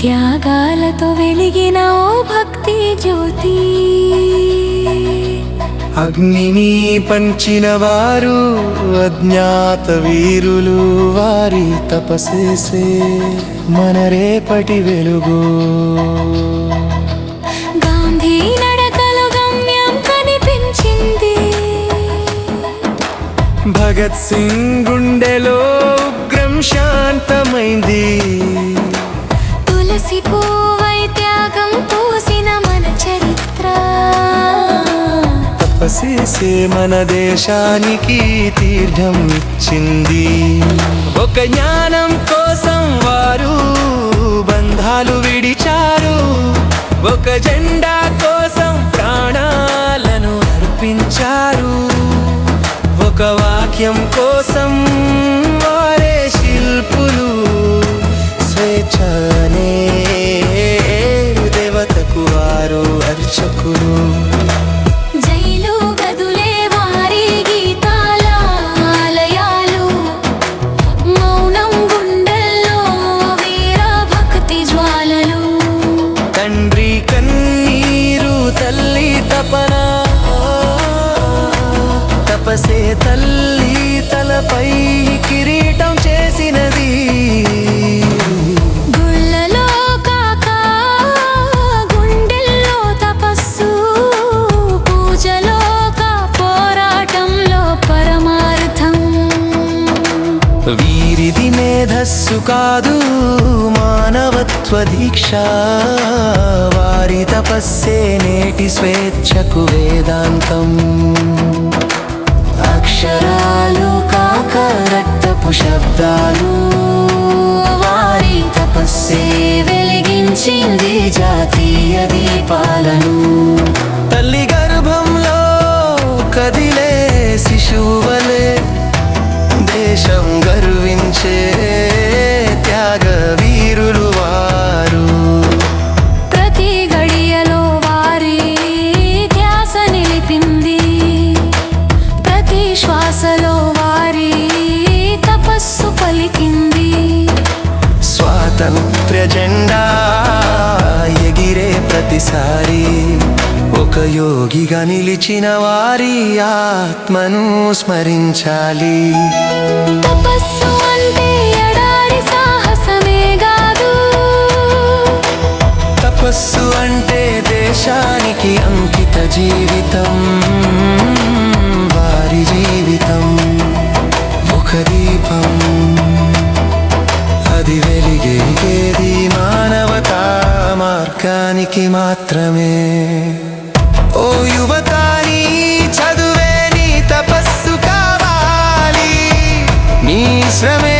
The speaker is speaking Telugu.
త్యాగాలతో వెలిగిన ఓ భక్తి జ్యోతి, అగ్నిని పంచిన వారు అజ్ఞాత వీరులు, వారి తపస్సే మన రేపటి వెలుగు. గాంధీ నడకలు గమ్యం కనిపించింది, భగత్ సింగ్ గుండెలో ఉగ్రం శాంతమైంది. తులసి పూవై త్యాగం పూసిన మన చరిత్ర, తపస్సే మన దేశానికి తీర్థం ఇచ్చింది. ఒక జ్ఞానం కోసం వారు బంధాలు విడిచారు, ఒక జెండా కోసం ప్రాణాలను అర్పించారు, ఒక వాక్యం కోసం వారే శిల్పులు. స్వేచ్ఛనే దేవతకు వారు అర్చకులు. జైలు గదులే వారి గీతాల ఆలయాలు, మౌనం గుండెల్లో వీర భక్తి జ్వాలలు. తండ్రి కన్నీరు తల్లి తపన, తపసే తల్లి తలపై కిరీటం చేసినది. గుళ్ళలో కాక గుండెల్లో తపస్సు, పూజలో కా పోరాటంలో పరమార్థం. వీరిది మేధస్సు కాదు మానవత్వ దీక్ష, వారి తపస్సే నేటి స్వేచ్ఛకు వేదాంతం. అక్షరాలు కాక రక్తపు శబ్దాలు, వారి తపస్సే వెలిగించింది జాతీయ దీపాలను. తల్లి గర్భంలో కదిలే శిశువలే దేశం గర్వించే త్యాగ వీరులు వారు. ప్రతి గడియలో వారి ధ్యాస నిలిపింది, ప్రతి శ్వాసలో వారి తపస్సు పలికింది. స్వాతంత్ర్య జెండా ఎగిరే ప్రతిసారి ఒక యోగిగా నిలిచిన వారి ఆత్మను స్మరించాలి. తపస్సు అంటే ఎడారి సాహసమే కాదు, తపస్సు అంటే దేశానికి అంకిత జీవితం. వారి జీవితం ఒక దీపం, అది వెలిగేది మానవతా మార్గానికి మాత్రమే. ఓ యువత, నీ చదువే నీ తపస్సు కావాలి, నీ శ్రమే